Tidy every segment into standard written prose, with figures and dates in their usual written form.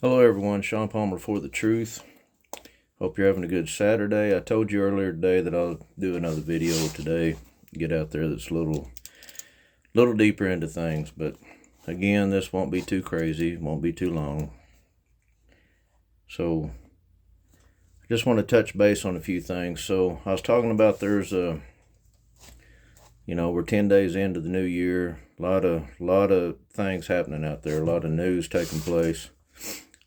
Hello everyone, Sean Palmer for The Truth. Hope you're having a good Saturday. I told you earlier today that I'll do another video today, get out there that's a little deeper into things, but again, this won't be too crazy, won't be too long. So, I just want to touch base on a few things. So, I was talking about we're 10 days into the new year, a lot of things happening out there, a lot of news taking place.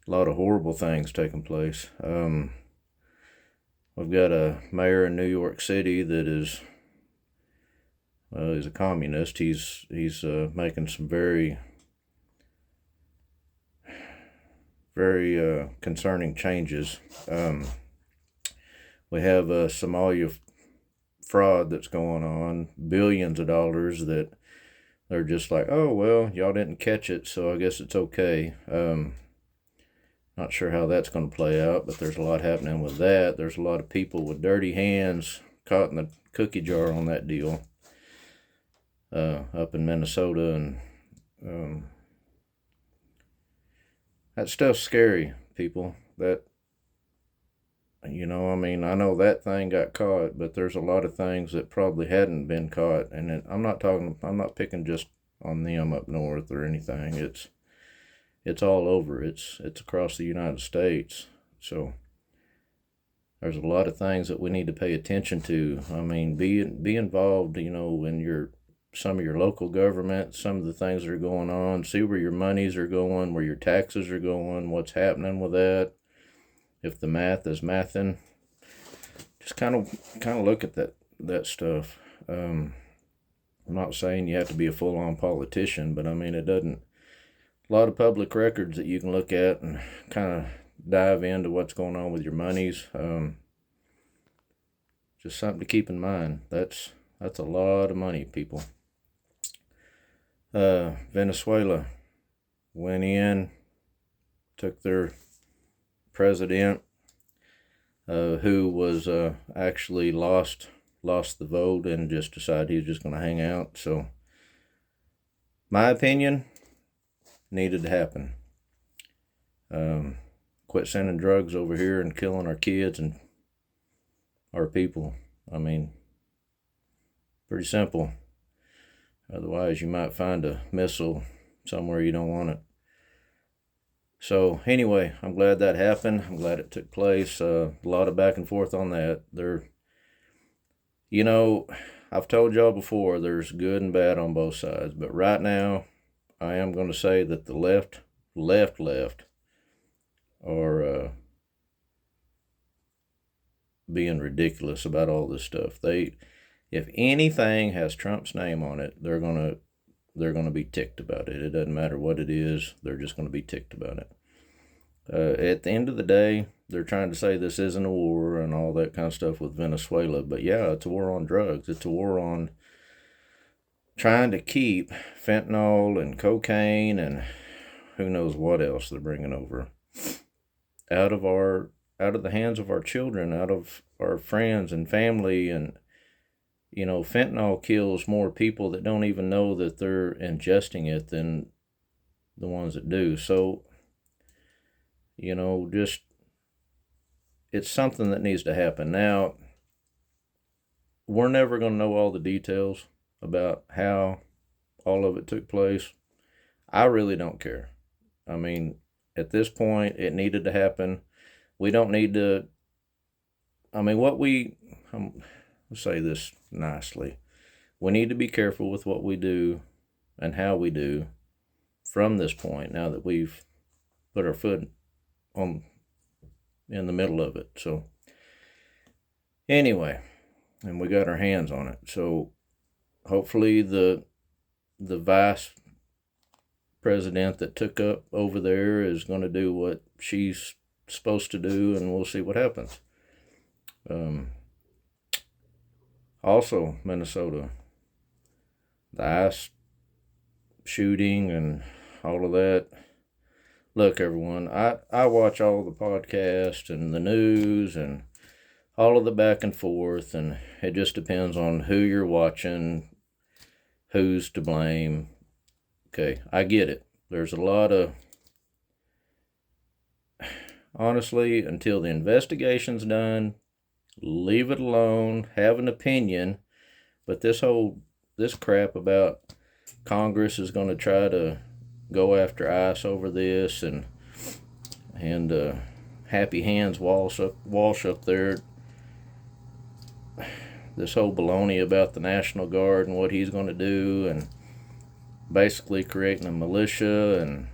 A lot of horrible things taking place. We've got a mayor in New York City that is a communist. He's making some very concerning changes. We have a Somalia fraud that's going on, billions of dollars that they're just like, oh well, y'all didn't catch it, so I guess it's okay. Not sure how that's going to play out, but there's a lot happening with that. There's a lot of people with dirty hands caught in the cookie jar on that deal up in Minnesota, and that stuff's scary, people. That, I know that thing got caught, but there's a lot of things that probably hadn't been caught, and I'm not picking just on them up north or anything. It's all over. It's across the United States. So there's a lot of things that we need to pay attention to. I mean, be involved, in some of your local government, some of the things that are going on. See where your monies are going, where your taxes are going, what's happening with that. If the math is mathing, just kind of look at that stuff. I'm not saying you have to be a full-on politician, but I mean, it doesn't. A lot of public records that you can look at and kind of dive into what's going on with your monies. Just something to keep in mind. That's a lot of money, people. Venezuela went in, took their president, who was actually lost the vote and just decided he was just going to hang out. So, my opinion, needed to happen. Quit sending drugs over here and killing our kids and our people. I mean, pretty simple. Otherwise, you might find a missile somewhere you don't want it. So anyway, I'm glad that happened. I'm glad it took place. A lot of back and forth on that. I've told y'all before, there's good and bad on both sides. But right now, I am going to say that the left are being ridiculous about all this stuff. If anything has Trump's name on it, they're gonna be ticked about it. It doesn't matter what it is; they're just gonna be ticked about it. At the end of the day, they're trying to say this isn't a war and all that kind of stuff with Venezuela, but yeah, it's a war on drugs. It's a war on trying to keep fentanyl and cocaine and who knows what else they're bringing over out of the hands of our children, out of our friends and family. And fentanyl kills more people that don't even know that they're ingesting it than the ones that do. So just, it's something that needs to happen. Now, we're never going to know all the details about how all of it took place. I really don't care. I mean, at this point, it needed to happen. We don't need to, let's say this nicely. We need to be careful with what we do and how we do from this point, now that we've put our foot in the middle of it. So anyway, and we got our hands on it. So hopefully the vice president that took up over there is going to do what she's supposed to do, and we'll see what happens. Also, Minnesota, the ICE shooting and all of that. Look, everyone, I watch all the podcasts and the news and all of the back and forth, and it just depends on who you're watching, who's to blame. Okay, I get it. There's a lot of honestly, until the investigation's done, leave it alone, have an opinion. But this crap about Congress is going to try to go after ICE over this, and Happy Hands Walsh up there, this whole baloney about the National Guard and what he's going to do, and basically creating a militia, and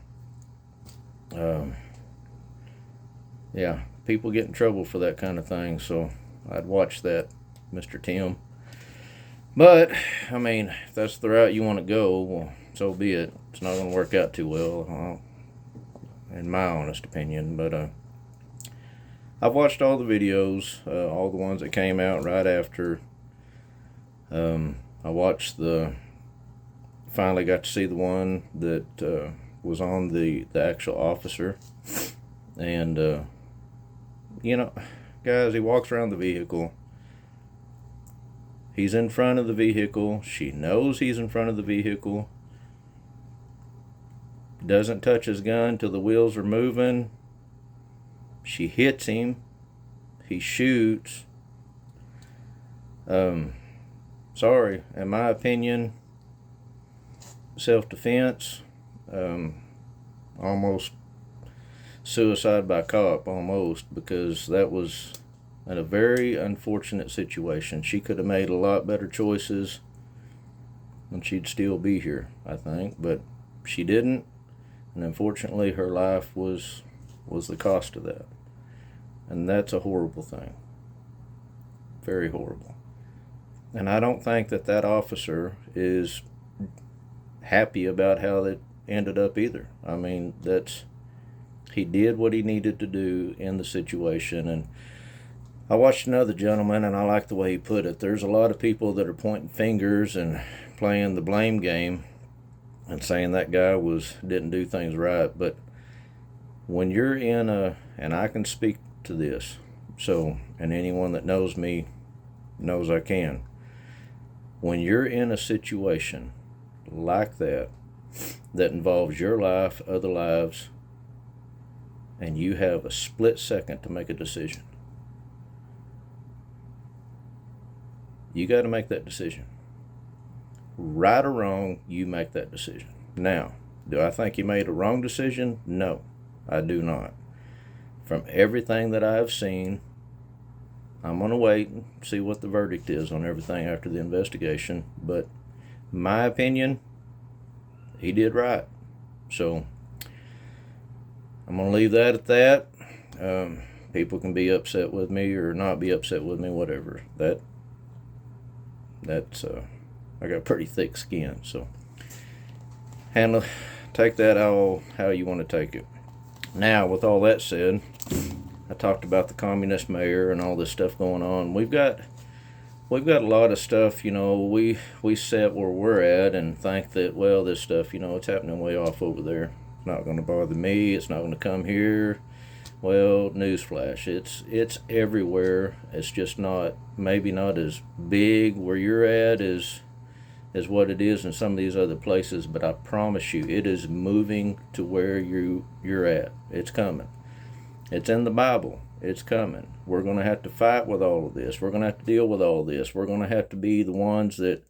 yeah, people get in trouble for that kind of thing. So I'd watch that, Mr. Tim. But I mean, if that's the route you want to go, well, so be it. It's not going to work out too well, in my honest opinion. But I've watched all the videos, all the ones that came out right after. I watched finally got to see the one that was on the actual officer. And, guys, he walks around the vehicle. He's in front of the vehicle. She knows he's in front of the vehicle. Doesn't touch his gun till the wheels are moving. She hits him. He shoots. Sorry, in my opinion, self-defense, almost suicide by cop, almost, because that was in a very unfortunate situation. She could have made a lot better choices and she'd still be here, I think, but she didn't, and unfortunately her life was the cost of that. And that's a horrible thing. Very horrible. And I don't think that officer is happy about how that ended up either. I mean, he did what he needed to do in the situation. And I watched another gentleman, and I like the way he put it. There's a lot of people that are pointing fingers and playing the blame game and saying that guy didn't do things right. But when you're and I can speak to this, and anyone that knows me knows I can. When you're in a situation like that involves your life, other lives, and you have a split second to make a decision, you got to make that decision. Right or wrong, you make that decision. Now, do I think you made a wrong decision? No, I do not. From everything that I've seen, I'm going to wait and see what the verdict is on everything after the investigation. But my opinion, he did right. So I'm going to leave that at that. People can be upset with me or not be upset with me, whatever. That's I got pretty thick skin, so take that how you want to take it. Now, with all that said, I talked about the communist mayor and all this stuff going on. We've got a lot of stuff, we set where we're at and think that, well, this stuff, it's happening way off over there. It's not going to bother me. It's not going to come here. Well, newsflash, it's everywhere. It's just maybe not as big where you're at as what it is in some of these other places, but I promise you, it is moving to where you're at. It's coming. It's in the Bible. It's coming. We're going to have to fight with all of this. We're going to have to deal with all of this. We're going to have to be the ones that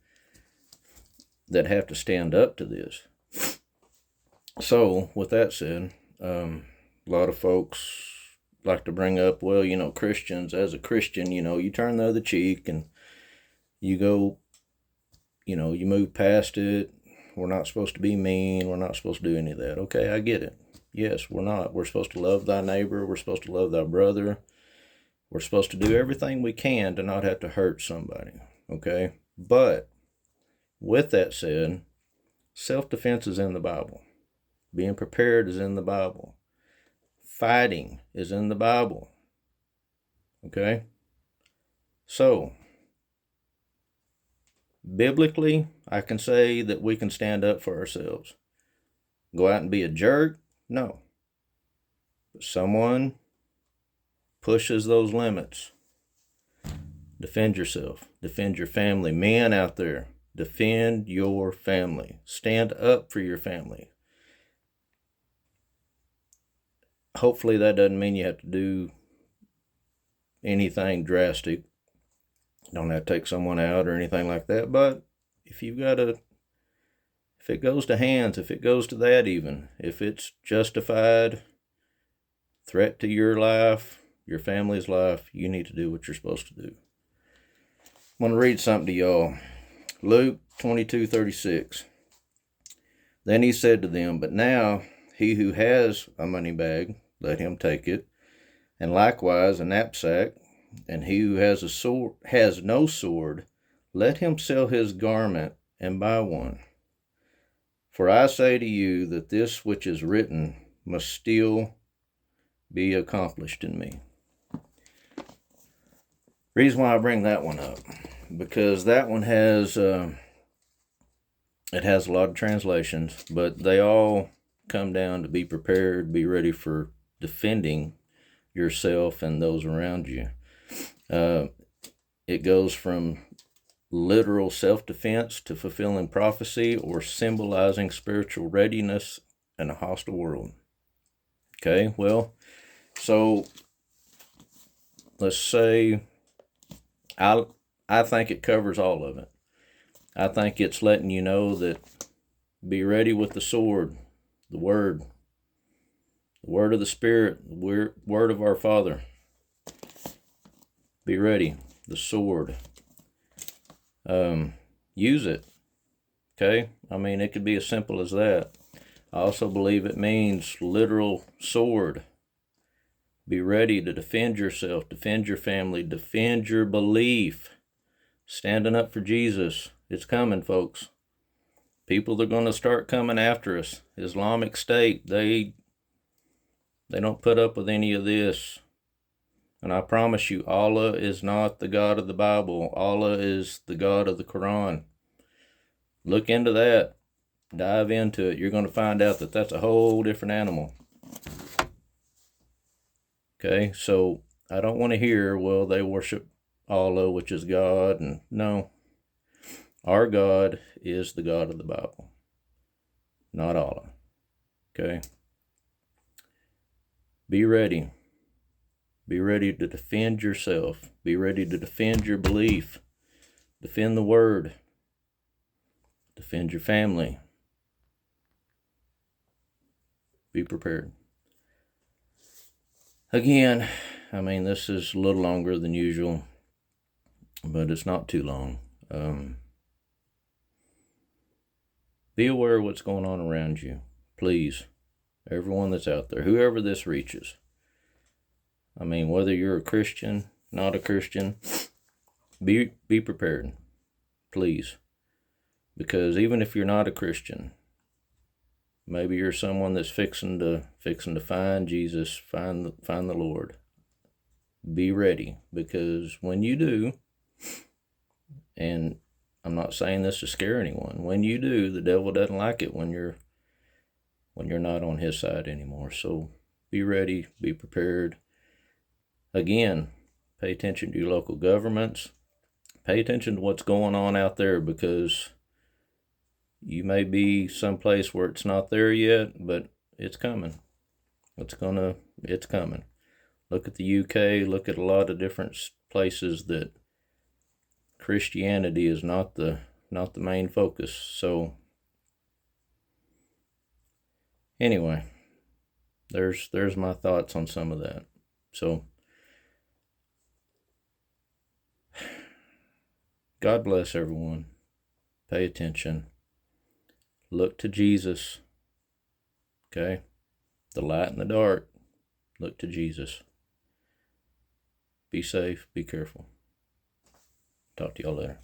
have to stand up to this. So, with that said, a lot of folks like to bring up, well, Christians, as a Christian, you turn the other cheek and you go, you move past it. We're not supposed to be mean. We're not supposed to do any of that. Okay, I get it. Yes, we're not. We're supposed to love thy neighbor. We're supposed to love thy brother. We're supposed to do everything we can to not have to hurt somebody. Okay? But with that said, self-defense is in the Bible. Being prepared is in the Bible. Fighting is in the Bible. Okay? So, biblically, I can say that we can stand up for ourselves. Go out and be a jerk? No. But someone pushes those limits. Defend yourself. Defend your family. Men out there, defend your family. Stand up for your family. hopefully that doesn't mean you have to do anything drastic. Don't have to take someone out or anything like that. But if you've got to, if it goes to hands, if it goes to that even, if it's justified threat to your life, your family's life, you need to do what you're supposed to do. I'm going to read something to y'all. Luke 22:36. Then he said to them, but now he who has a money bag, let him take it, and likewise a knapsack, and he who has a sword, has no sword, let him sell his garment and buy one. For I say to you that this which is written must still be accomplished in me. Reason why I bring that one up, because that one has it has a lot of translations, but they all come down to be prepared, be ready for defending yourself and those around you. It goes from literal self-defense to fulfilling prophecy or symbolizing spiritual readiness in a hostile world. Okay, well, so let's say I think it covers all of it. I think it's letting you know that be ready with the sword, the word of the Spirit, the word of our Father. Be ready, the sword. Use it. Okay? I mean, it could be as simple as that. I also believe it means literal sword. Be ready to defend yourself, defend your family, defend your belief. Standing up for Jesus. It's coming, folks. People are going to start coming after us. Islamic State, they don't put up with any of this. And I promise you, Allah is not the God of the Bible. Allah is the God of the Quran. Look into that. Dive into it. You're going to find out that that's a whole different animal. Okay, so I don't want to hear, well, they worship Allah, which is God. And no, our God is the God of the Bible, not Allah. Okay? Be ready. Be ready to defend yourself. Be ready to defend your belief. Defend the word. Defend your family. Be prepared. Again, I mean, this is a little longer than usual, but it's not too long. Be aware of what's going on around you. Please. Everyone that's out there, whoever this reaches. I mean, whether you're a Christian, not a Christian, be prepared. Please. Because even if you're not a Christian, maybe you're someone that's fixing to find Jesus, find the Lord. Be ready, because when you do, and I'm not saying this to scare anyone, when you do, the devil doesn't like it when you're not on his side anymore. So be ready, be prepared. Again, pay attention to your local governments. Pay attention to what's going on out there, because you may be someplace where it's not there yet, but it's coming. It's coming. Look at the UK, look at a lot of different places that Christianity is not the main focus. So anyway, there's my thoughts on some of that. So God bless everyone. Pay attention. Look to Jesus. Okay? The light in the dark. Look to Jesus. Be safe. Be careful. Talk to y'all later.